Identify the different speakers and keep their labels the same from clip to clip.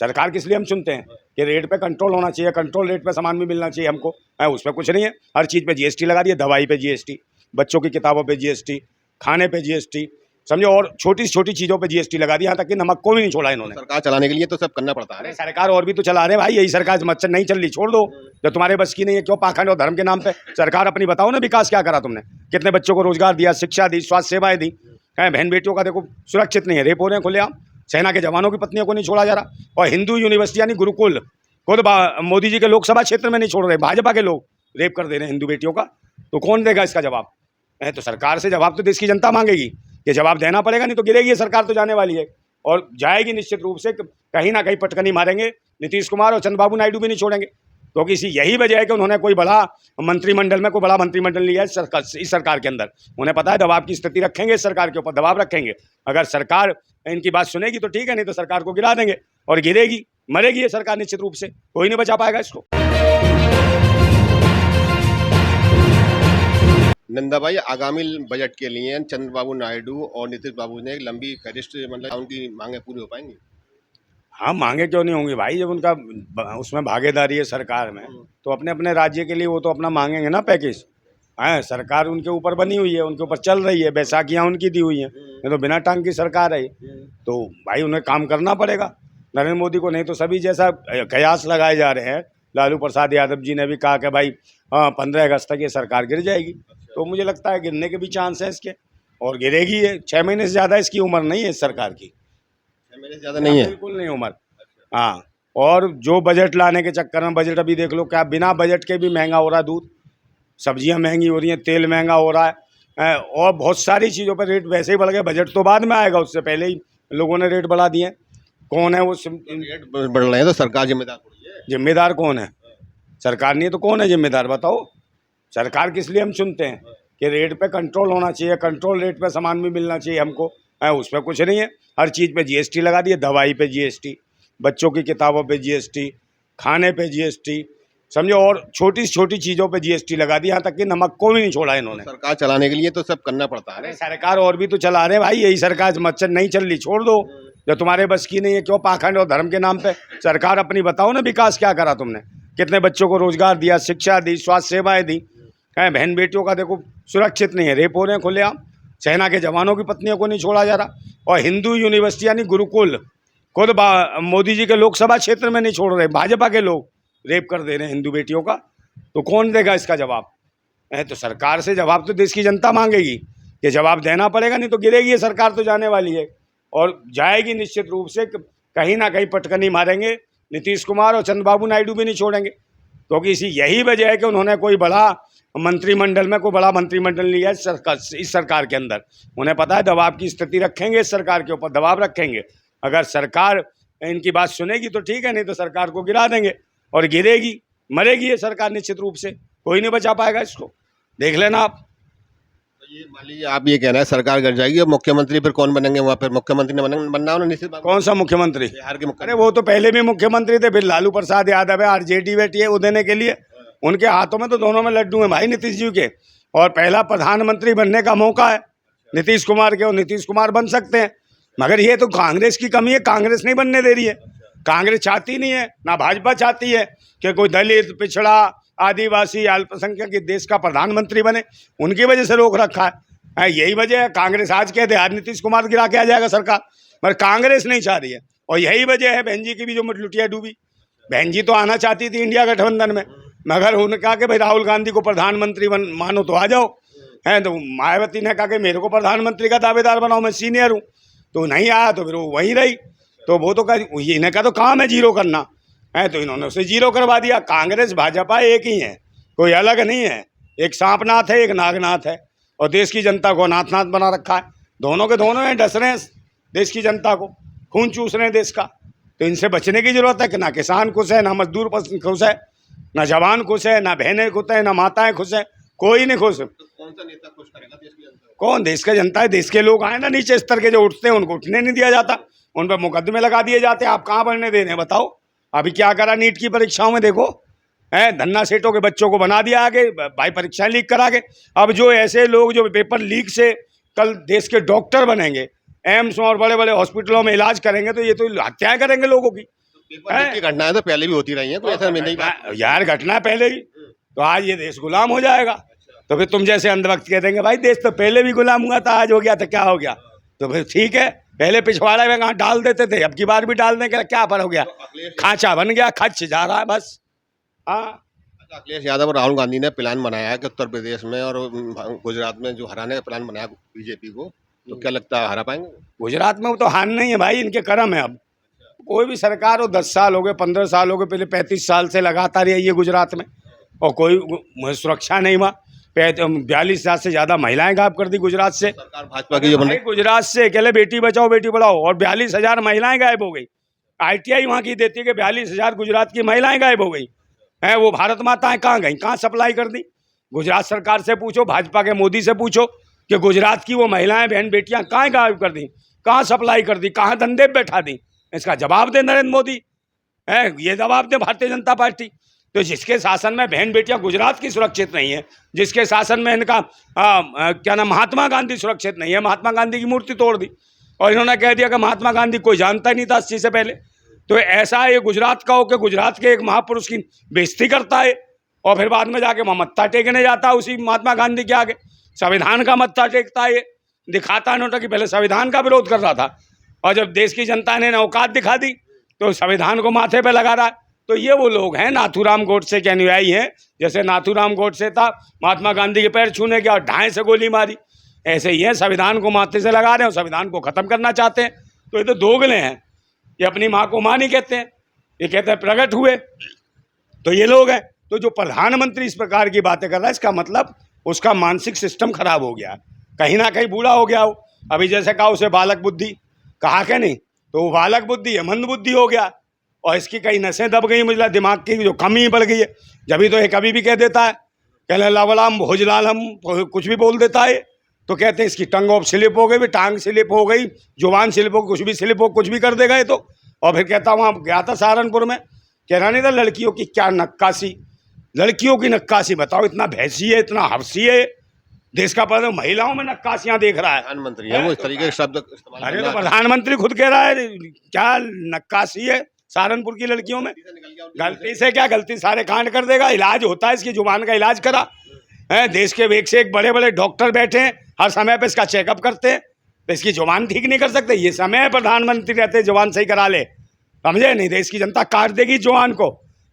Speaker 1: सरकार किस लिए हम सुनते हैं कि रेट पे कंट्रोल होना चाहिए, कंट्रोल रेट पे सामान भी मिलना चाहिए हमको। उस पर कुछ नहीं है, हर चीज़ पे जीएसटी लगा दिया, दवाई पे जीएसटी, बच्चों की किताबों पे जीएसटी, खाने पे जीएसटी, समझो, और छोटी छोटी चीज़ों पे जीएसटी लगा दिया, यहाँ तक कि नमक को भी नहीं छोड़ा इन्होंने।
Speaker 2: सरकार चलाने के लिए तो सब करना पड़ता है।
Speaker 1: अरे सरकार और भी तो चला रहे भाई, यही सरकार मच्छर नहीं चल रही, छोड़ दो। जो तुम्हारे बस की नहीं है, क्यों पाखंड और धर्म के नाम पे सरकार अपनी बताओ ना, विकास क्या करा तुमने, कितने बच्चों को रोजगार दिया, शिक्षा दी, स्वास्थ्य सेवाएं दी, बहन बेटियों का देखो सुरक्षित नहीं है, रेप हो रहे हैं खुलेआम, सेना के जवानों की पत्नियों को नहीं छोड़ा जा रहा, और हिंदू यूनिवर्सिटी यानी गुरुकुल खुद मोदी जी के लोकसभा क्षेत्र में नहीं छोड़ रहे, भाजपा के लोग रेप कर दे रहे हैं हिंदू बेटियों का। तो कौन देगा इसका जवाब? तो सरकार से जवाब तो देश की जनता मांगेगी, ये जवाब देना पड़ेगा, नहीं तो गिरेगी ये सरकार, तो जाने वाली है और जाएगी निश्चित रूप से, कहीं ना कहीं पटकनी मारेंगे नीतीश कुमार, और चंद्रबाबू नायडू भी नहीं छोड़ेंगे, क्योंकि इसी यही वजह है कि उन्होंने कोई बड़ा मंत्रिमंडल में कोई बड़ा मंत्रिमंडल लिया है इस सरकार के अंदर। उन्हें पता है दबाव की स्थिति रखेंगे, इस सरकार के ऊपर दबाव रखेंगे, अगर सरकार इनकी बात सुनेगी तो ठीक है, नहीं तो सरकार को गिरा देंगे और गिरेगी, मरेगी ये सरकार निश्चित रूप से, कोई नहीं बचा पाएगा इसको।
Speaker 2: नंदा भाई, आगामी बजट के लिए चंद्रबाबू नायडू और नीतीश बाबू ने एक लंबी फहरिस्त, मतलब उनकी मांगे पूरी हो पाएंगी?
Speaker 1: हाँ, मांगे क्यों नहीं होंगी भाई, जब उनका उसमें भागीदारी है सरकार में, तो अपने अपने राज्य के लिए वो तो अपना मांगेंगे ना पैकेज। सरकार उनके ऊपर बनी हुई है, उनके ऊपर चल रही है, बैसाखियाँ उनकी दी हुई हैं, ये तो बिना टांग की सरकार है, तो भाई उन्हें काम करना पड़ेगा नरेंद्र मोदी को, नहीं तो सभी जैसा कयास लगाए जा रहे हैं। लालू प्रसाद यादव जी ने भी कहा कि भाई 15 अगस्त तक ये सरकार गिर जाएगी, तो मुझे लगता है गिरने के भी चांस है इसके, और गिरेगी ये। 6 महीने से ज़्यादा इसकी उम्र नहीं है इस सरकार की,
Speaker 2: 6 महीने से ज़्यादा नहीं है,
Speaker 1: बिल्कुल नहीं उम्र। हाँ, और जो बजट लाने के चक्कर में, बजट अभी देख लो क्या, बिना बजट के भी महंगा हो रहा है दूध, सब्जियां महंगी हो रही हैं, तेल महंगा हो रहा है, और बहुत सारी चीज़ों पर रेट वैसे ही बढ़ गए। बजट तो बाद में आएगा, उससे पहले ही लोगों ने रेट बढ़ा दिए। कौन है वो
Speaker 2: रेट बढ़ रहे हैं तो सरकार जिम्मेदार थोड़ी है।
Speaker 1: जिम्मेदार कौन है? सरकार नहीं है तो कौन है जिम्मेदार, बताओ। सरकार किस लिए हम सुनते हैं कि रेट पे कंट्रोल होना चाहिए, कंट्रोल रेट पे सामान भी मिलना चाहिए हमको। उस पर कुछ नहीं है, हर चीज़ पे जीएसटी लगा दिए, दवाई पे जीएसटी, बच्चों की किताबों पे जीएसटी, खाने पे जीएसटी, समझो, और छोटी छोटी चीज़ों पे जीएसटी लगा दी, यहाँ तक कि नमक को भी नहीं छोड़ा इन्होंने।
Speaker 2: सरकार चलाने के लिए तो सब करना पड़ता है।
Speaker 1: अरे सरकार और भी तो चला रहे भाई, यही सरकार मच्छर नहीं चल रही, छोड़ दो। जो तुम्हारे बस की नहीं है, क्यों पाखंड और धर्म के नाम पे सरकार अपनी बताओ ना, विकास क्या करा तुमने, कितने बच्चों को रोजगार दिया, शिक्षा दी, स्वास्थ्य सेवाएं दी, बहन बेटियों का देखो सुरक्षित नहीं है, रेप हो रहे हैं खुलेआम, सेना के जवानों की पत्नियों को नहीं छोड़ा जा रहा, और हिंदू यूनिवर्सिटी यानी गुरुकुल खुद मोदी जी के लोकसभा क्षेत्र में नहीं छोड़ रहे, भाजपा के लोग रेप कर दे रहे हैं हिंदू बेटियों का, तो कौन देगा इसका जवाब? तो सरकार से जवाब तो देश की जनता मांगेगी, ये जवाब देना पड़ेगा, नहीं तो गिरेगी ये सरकार, तो जाने वाली है और जाएगी निश्चित रूप से, कहीं ना कहीं पटकनी मारेंगे नीतीश कुमार, और चंद्रबाबू नायडू भी नहीं छोड़ेंगे, क्योंकि इसी यही वजह है कि उन्होंने कोई बड़ा मंत्रिमंडल में कोई बड़ा मंत्रिमंडल लिया है इस सरकार के अंदर। उन्हें पता है दबाव की स्थिति रखेंगे, इस सरकार के ऊपर दबाव रखेंगे, अगर सरकार इनकी बात सुनेगी तो ठीक है, नहीं तो सरकार को गिरा देंगे और गिरेगी, मरेगी ये सरकार निश्चित रूप से, कोई नहीं बचा पाएगा इसको, देख लेना आप।
Speaker 2: तो ये मान लीजिए आप ये कह रहे हैं सरकार गिर जाएगी, और मुख्यमंत्री फिर कौन बनेंगे वहाँ पर? मुख्यमंत्री ने बनना होना नीतीश बाबू।
Speaker 1: कौन सा मुख्यमंत्री?
Speaker 2: बिहार के मुख्यमंत्री।
Speaker 1: अरे वो तो पहले भी मुख्यमंत्री थे, फिर लालू प्रसाद यादव है, आरजेडी बैठी है वो देने के लिए, उनके हाथों में तो दोनों में लड्डू हैं भाई नीतीश जी के, और पहला प्रधानमंत्री बनने का मौका है नीतीश कुमार के, और नीतीश कुमार बन सकते हैं, मगर ये तो कांग्रेस की कमी है, कांग्रेस नहीं बनने दे रही है, कांग्रेस चाहती नहीं है, ना भाजपा चाहती है कि कोई दलित, पिछड़ा, आदिवासी, अल्पसंख्यक देश का प्रधानमंत्री बने, उनकी वजह से रोक रखा है, यही वजह है। कांग्रेस आज कहते हैं नीतीश कुमार गिरा के आ जाएगा सरकार, मगर कांग्रेस नहीं चाह रही है, और यही वजह है बहन जी की भी जो लुटिया डूबी। बहन जी तो आना चाहती थी इंडिया गठबंधन में, मगर उन्होंने कहा कि भाई राहुल गांधी को प्रधानमंत्री मानो तो आ जाओ, तो मायावती ने कहा कि मेरे को प्रधानमंत्री का दावेदार बनाओ, मैं सीनियर हूँ, तो नहीं आया, तो फिर वो वहीं रही, तो वो तो इन्हें का तो काम है जीरो करना है, तो इन्होंने उसे जीरो करवा दिया। कांग्रेस भाजपा एक ही है, कोई अलग नहीं है, एक सांपनाथ है, एक नागनाथ है, और देश की जनता को नाथनाथ बना रखा है, दोनों के दोनों हैं, डस रहे हैं देश की जनता को, खून चूस रहे हैं देश का, तो इनसे बचने की जरूरत है कि ना किसान खुश है, ना मजदूर खुश है, ना जवान खुश है, ना बहनें खुश है, ना माताएं खुश है, कोई नहीं खुश।
Speaker 2: कौन सा नेता खुश करेगा देश की जनता?
Speaker 1: कौन? देश का जनता है, देश के लोग आए ना नीचे स्तर के जो उठते हैं, उनको उठने नहीं दिया जाता, उन पर मुकदमे लगा दिए जाते हैं, आप कहाँ बढ़ने दे रहे हैं बताओ। अभी क्या करा नीट की परीक्षाओं में, देखो धन्ना सेठों के बच्चों को बना दिया आगे, भाई परीक्षाएं लीक करा के। अब जो ऐसे लोग जो पेपर लीक से कल देश के डॉक्टर बनेंगे, एम्स और बड़े बड़े हॉस्पिटलों में इलाज करेंगे, तो ये तो हत्याएं करेंगे लोगों की।
Speaker 2: की घटनाएं तो पहले भी होती रही हैं, कोई ऐसा नहीं बात।
Speaker 1: यार घटना पहले ही, तो आज ये देश गुलाम हो जाएगा। तो फिर तुम जैसे अंधभक्त कह देंगे भाई देश तो पहले भी गुलाम हुआ था, आज हो गया तो क्या हो गया। तो फिर ठीक है, पहले पिछवाड़े में कहाँ डाल देते थे, अब की बार भी डालने के क्या फर्क हो गया, खांचा बन गया, खच जा रहा है बस। हाँ,
Speaker 2: अखिलेश यादव और राहुल गांधी ने प्लान बनाया है कि उत्तर प्रदेश में और गुजरात में जो हराने का प्लान बनाया बीजेपी को, तो क्या लगता है हरा पाएंगे?
Speaker 1: गुजरात में वो तो हार नहीं है भाई, इनके कर्म है। अब कोई भी सरकार हो, 10 साल हो गए, 15 साल हो गए, पहले 35 साल से लगातार यही है गुजरात में, और कोई सुरक्षा नहीं हुआ। 42,000 से ज़्यादा महिलाएं गायब कर दी गुजरात से।
Speaker 2: सरकार भाजपा की जो बने,
Speaker 1: गुजरात से अकेले बेटी बचाओ बेटी पढ़ाओ और 42,000 महिलाएं गायब हो गई। ITI वहाँ की देती है कि 42,000 गुजरात की महिलाएं गायब हो गई हैं। वो भारत माताएं कहाँ गई, कहाँ सप्लाई कर दी? गुजरात सरकार से पूछो, भाजपा के मोदी से पूछो कि गुजरात की वो महिलाएं बहन बेटियां कहाँ गायब कर दी, कहाँ सप्लाई कर दी, कहाँ धंधे पे बैठा दी। इसका जवाब दे नरेंद्र मोदी, है ये जवाब दे भारतीय जनता पार्टी। तो जिसके शासन में बहन बेटियां गुजरात की सुरक्षित नहीं है, जिसके शासन में इनका क्या नाम महात्मा गांधी सुरक्षित नहीं है, महात्मा गांधी की मूर्ति तोड़ दी और इन्होंने कह दिया कि महात्मा गांधी कोई जानता ही नहीं था 80 से पहले। तो ऐसा ये गुजरात का हो कि गुजरात के एक महापुरुष की बेइज्जती करता है और फिर बाद में जाके वहाँ मत्था टेकने जाता है उसी महात्मा गांधी के आगे, संविधान का मत्था टेकता है। ये दिखाता नोटा कि पहले संविधान का विरोध कर रहा था और जब देश की जनता ने औकात दिखा दी तो संविधान को माथे पे लगा रहा है। तो ये वो लोग हैं नाथूराम गोडसे के अनुयायी हैं। जैसे नाथूराम गोडसे था, महात्मा गांधी के पैर छूने गया और ढाई से गोली मारी, ऐसे ही है, संविधान को माथे से लगा रहे हैं और संविधान को ख़त्म करना चाहते हैं। तो ये तो दोगले हैं, ये अपनी माँ को माँ नहीं कहते हैं, ये कहते हैं प्रकट हुए। तो ये लोग हैं। तो जो प्रधानमंत्री इस प्रकार की बातें कर रहा है, इसका मतलब उसका मानसिक सिस्टम खराब हो गया, कहीं ना कहीं बूढ़ा हो गया हो। अभी जैसे कहा उसे बालक बुद्धि कहा क्या नहीं, तो वो बालक बुद्धि है, मंद बुद्धि हो गया और इसकी कई नसें दब गई, मुझे दिमाग की जो कमी बढ़ गई है। जब तो ये कभी भी कह देता है, कहले लवलाम भोजलाल, हम कुछ भी बोल देता है। तो कहते हैं इसकी टंग ऑफ स्लिप हो गई, टांग स्लिप हो गई, जुबान स्लिप हो, कुछ भी स्लिप हो, कुछ भी कर देगा ये तो। और फिर कहता वहाँ गया था सहारनपुर में, कहना नहीं था लड़कियों की क्या नक्काशी, लड़कियों की नक्काशी बताओ, इतना भैंसी है, इतना हफ्सी है, देश का प्रधान महिलाओं में नक्काशियां देख रहा है।
Speaker 2: प्रधानमंत्री है वो, इस तरीके के शब्द इस्तेमाल
Speaker 1: अरे तो प्रधानमंत्री खुद कह रहा है क्या नक्काशी है सहारनपुर की लड़कियों में। गलती से क्या, गलती सारे कांड कर देगा, इलाज होता है, इसकी जुबान का इलाज करा है। देश के एक से एक बड़े बड़े डॉक्टर बैठे हैं, हर समय पे इसका चेकअप करते हैं, तो इसकी जुबान ठीक नहीं कर सकते। ये समय प्रधानमंत्री रहते जुबान सही करा ले, समझे नहीं, देश की जनता काट देगी जुबान को।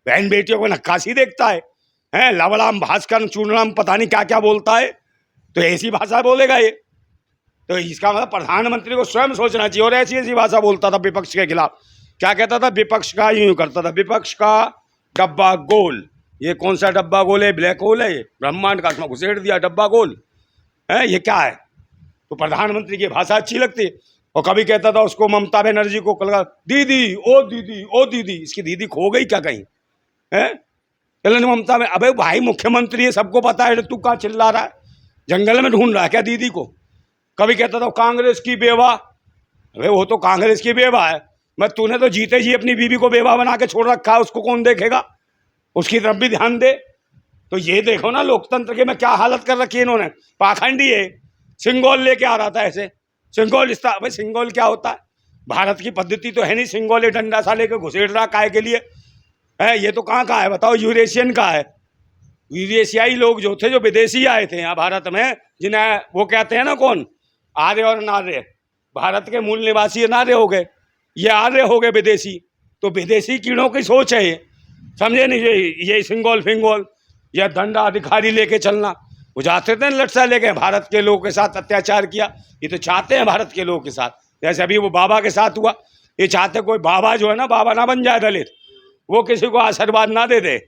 Speaker 1: बहन बेटियों को नक्काशी देखता है लवलाम भास्कर चूर्णम पता नहीं क्या क्या बोलता है, तो ऐसी भाषा बोलेगा ये। तो इसका मतलब प्रधानमंत्री को स्वयं सोचना चाहिए। और ऐसी ऐसी भाषा बोलता था विपक्ष के खिलाफ, क्या कहता था, विपक्ष का यूं करता था, विपक्ष का डब्बा गोल। ये कौन सा डब्बा गोल है, ब्लैक होल है ये, ब्रह्मांड का उसमें घुसेड़ दिया डब्बा गोल है, ये क्या है। तो प्रधानमंत्री की भाषा अच्छी लगती है। और कभी कहता था उसको ममता बनर्जी को कल दीदी ओ दीदी ओ दीदी, इसकी दीदी खो गई क्या कहीं है, चलो ममता में। अबे भाई मुख्यमंत्री है, सबको पता है, तू कहाँ चिल्ला रहा है, जंगल में ढूंढ रहा है क्या दीदी को। कभी कहता था कांग्रेस की बेवा, अबे वो तो कांग्रेस की बेवा है, मैं तूने तो जीते जी अपनी बीवी को बेवा बना के छोड़ रखा है, उसको कौन देखेगा, उसकी तरफ भी ध्यान दे। तो ये देखो ना लोकतंत्र के में क्या हालत कर रखी है इन्होंने। पाखंडी है, सिंगोल लेके आ रहा था ऐसे, सिंगोल भाई सिंगोल क्या होता है, भारत की पद्धति तो है नहीं, सिंगोल ये डंडा सा लेके घुसेड़ रहा काय के लिए है, ये तो कहाँ का है बताओ, यूरेशियन का है। यूरेशियाई लोग जो थे, जो विदेशी आए थे यहाँ भारत में, जिन्हें वो कहते हैं ना कौन, आर्य और नार्य, भारत के मूल निवासी नार्य हो गए, ये आर्य हो गए विदेशी। तो विदेशी कीड़ों की सोच है ये, समझे नहीं, ये सिंगोल फिंगोल या दंडा अधिकारी लेके चलना। वो जाते थे लटसा लेके भारत के लोगों के साथ अत्याचार किया, ये तो चाहते हैं भारत के लोगों के साथ, जैसे अभी वो बाबा के साथ हुआ। ये चाहते कोई बाबा जो है ना, बाबा ना बन जाए दलित, वो किसी को आशीर्वाद ना दे दे,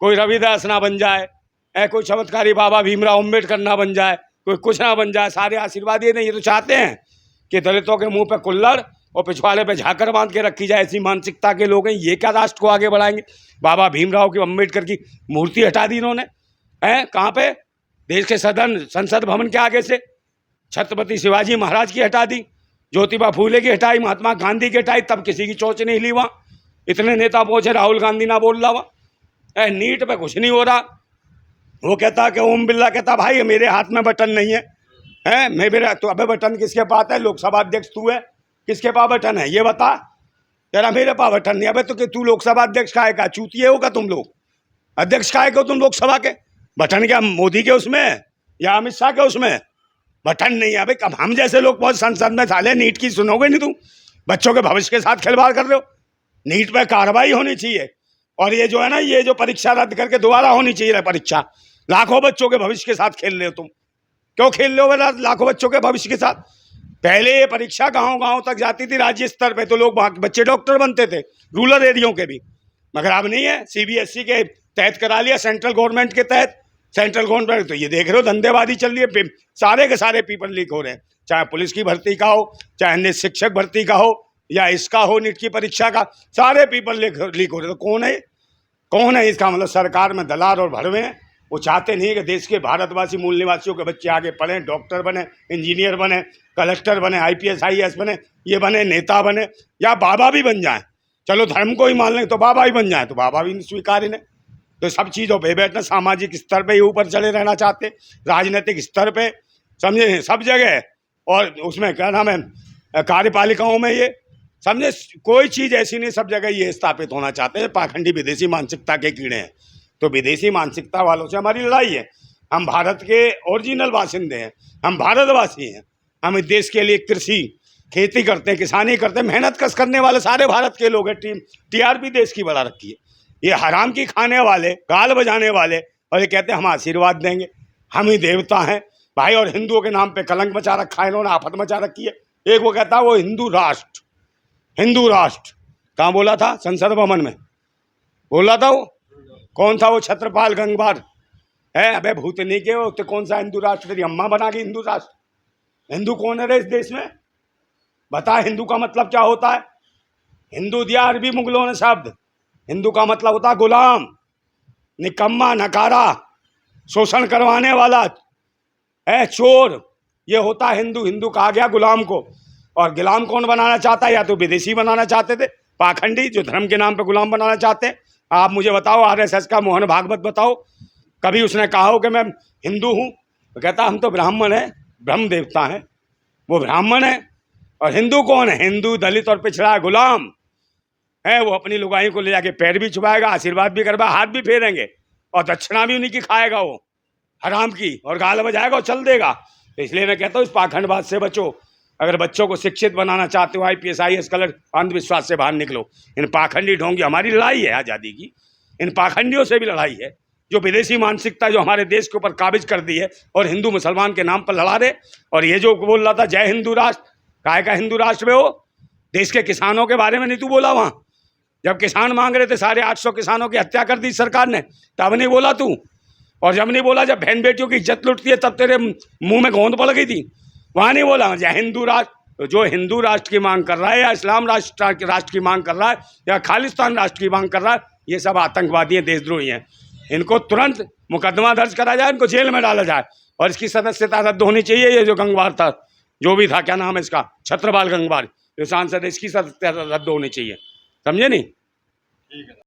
Speaker 1: कोई रविदास ना बन जाए, कोई चमत्कारी बाबा भीमराव अम्बेडकर ना बन जाए, कोई कुछ ना बन जाए, सारे आशीर्वाद ये नहीं। ये तो चाहते हैं कि दलितों के मुंह पे कुल्लड़ और पिछवाड़े पे झाकर बांध के रखी जाए, ऐसी मानसिकता के लोग हैं। ये क्या राष्ट्र को आगे बढ़ाएंगे। बाबा भीमराव की अम्बेडकर की मूर्ति हटा दी इन्होंने, कहाँ पे, देश के सदन संसद भवन के आगे से। छत्रपति शिवाजी महाराज की हटा दी, ज्योतिबा फूले की हटाई, महात्मा गांधी की हटाई, तब किसी की चोच नहीं ली वहाँ। इतने नेता पहुंचे, राहुल गांधी ना बोल रहा वहाँ, नीट पे कुछ नहीं हो रहा। वो कहता कि ओम बिरला कहता भाई मेरे हाथ में बटन नहीं है, मैं मेरा तो अबे बटन किसके पास है, लोकसभा अध्यक्ष तू है, किसके पास बटन है ये बता। यार मेरे पावठन नहीं। अबे तो कि तू लोकसभा अध्यक्ष का है का? चूतिए होगा तुम लोग। अध्यक्ष का है को तुम लोकसभा के? बटन क्या मोदी के उसमें या अमित शाह के उसमें? बटन नहीं है। अबे कब हम जैसे लोग बहुत संसद में साले नीट की सुनोगे नहीं तुम? बच्चों के भविष्य के साथ खिलवाड़ कर रहे हो। नीट पे कार्रवाई होनी चाहिए। और ये जो है ना, ये जो परीक्षा रद्द करके दोबारा होनी चाहिए परीक्षा। लाखों बच्चों के भविष्य के साथ खेल रहे हो तुम। क्यों खेल रहे हो लाखों बच्चों के भविष्य के साथ? पहले ये परीक्षा गांव-गांव तक जाती थी राज्य स्तर पे, तो लोग वहाँ बच्चे डॉक्टर बनते थे, रूरल एरियो के भी। मगर अब नहीं है। सीबीएसई के तहत करा लिया, सेंट्रल गवर्नमेंट के तहत। सेंट्रल गवर्नमेंट तो ये देख रहे हो धंधेबाजी चल रही है। सारे के सारे पेपर लीक हो रहे हैं, चाहे पुलिस की भर्ती का हो, चाहे अन्य शिक्षक भर्ती का हो, या इसका हो नीट की परीक्षा का, सारे पेपर लीक हो रहे। तो कौन है इसका मतलब? सरकार में दलाल और भरवे हैं। वो चाहते नहीं कि देश के भारतवासी मूल निवासियों के बच्चे आगे पढ़ें, डॉक्टर बने, इंजीनियर बने, कलेक्टर बने, आईपीएस आईएएस बने, ये बने, नेता बने, या बाबा भी बन जाएं। चलो धर्म को ही मान लें तो बाबा ही बन जाए, तो बाबा भी नहीं स्वीकार इन्हें। तो सब चीज़ों पे बैठना, सामाजिक स्तर पे ही ऊपर चले रहना चाहते, राजनीतिक स्तर पे, समझे, सब जगह। और उसमें क्या नाम है, कार्यपालिकाओं में, ये समझे, कोई चीज़ ऐसी नहीं, सब जगह ये स्थापित होना चाहते हैं। पाखंडी विदेशी मानसिकता के कीड़े हैं। तो विदेशी मानसिकता वालों से हमारी लड़ाई है। हम भारत के ओरिजिनल बासिंदे हैं, हम भारतवासी हैं। हम इस देश के लिए कृषि, खेती करते हैं, किसानी करते हैं, मेहनत कश करने वाले सारे भारत के लोग हैं। टीआरपी देश की बढ़ा रखी है। ये हराम की खाने वाले, गाल बजाने वाले, और ये कहते हैं हम आशीर्वाद देंगे, हम ही देवता हैं भाई। और हिंदुओं के नाम पे कलंक मचा रखा है इन्होंने, आफत मचा रखी है। एक वो कहता है वो हिंदू राष्ट्र, हिंदू राष्ट्र कहाँ बोला था? संसद भवन में बोला था वो। कौन था वो? छत्रपाल गंगवार है। अबे भूतनी के वो तो कौन सा हिंदू राष्ट्र? तेरी अम्मा बना गई हिंदू राष्ट्र। हिंदू कौन है रे इस देश में? बता, हिंदू का मतलब क्या होता है? हिंदू दिया अरबी मुगलों ने शब्द। हिंदू का मतलब होता है गुलाम, निकम्मा, नकारा, शोषण करवाने वाला है, चोर। ये होता है हिंदू। हिंदू कहा गया गुलाम को। और गुलाम कौन बनाना चाहता है? या तो विदेशी बनाना चाहते थे, पाखंडी, जो धर्म के नाम पे गुलाम बनाना चाहते हैं। आप मुझे बताओ, आरएसएस का मोहन भागवत बताओ, कभी उसने कहा हो कि मैं हिंदू हूँ? तो कहता हम तो ब्राह्मण हैं, ब्रह्म देवता हैं, वो ब्राह्मण है। और हिंदू कौन है? हिंदू दलित और पिछड़ा गुलाम है। वो अपनी लुगाई को ले जाके पैर भी छुपाएगा, आशीर्वाद भी करवा, हाथ भी फेरेंगे, और दक्षिणा भी उन्हीं की खाएगा वो, हराम की, और गाल बजाएगा और चल देगा। तो इसलिए मैं कहता हूँ इस पाखंडबाज से बचो। अगर बच्चों को शिक्षित बनाना चाहते हो, आईपीएस आईएएस कलेक्टर, अंधविश्वास से बाहर निकलो। इन पाखंडी ढोंगी, हमारी लड़ाई है आज़ादी की, इन पाखंडियों से भी लड़ाई है, जो विदेशी मानसिकता जो हमारे देश के ऊपर काबिज कर दी है और हिंदू मुसलमान के नाम पर लड़ा रहे। और ये जो बोल रहा था जय हिंदू राष्ट्र, काहे का हिंदू राष्ट्र में? वो देश के किसानों के बारे में नहीं तू बोला वहाँ? जब किसान मांग रहे थे, साढ़े 800 किसानों की हत्या कर दी सरकार ने, तब नहीं बोला तू? और जब नहीं बोला, जब बहन बेटियों की इज्जत लुटती है, तब तेरे मुंह में गोंद पड़ गई थी, वहाँ नहीं बोला जय हिंदू राष्ट्र? तो जो हिंदू राष्ट्र की मांग कर रहा है, या इस्लाम राष्ट्र की मांग कर रहा है, या खालिस्तान राष्ट्र की मांग कर रहा है, ये सब आतंकवादी हैं, देशद्रोही हैं। इनको तुरंत मुकदमा दर्ज करा जाए, इनको जेल में डाला जाए, और इसकी सदस्यता रद्द होनी चाहिए। ये जो गंगवार था, जो भी था, क्या नाम है इसका, छत्रपाल गंगवार, जो सांसद है, इसकी सदस्यता रद्द होनी चाहिए। समझे नहीं?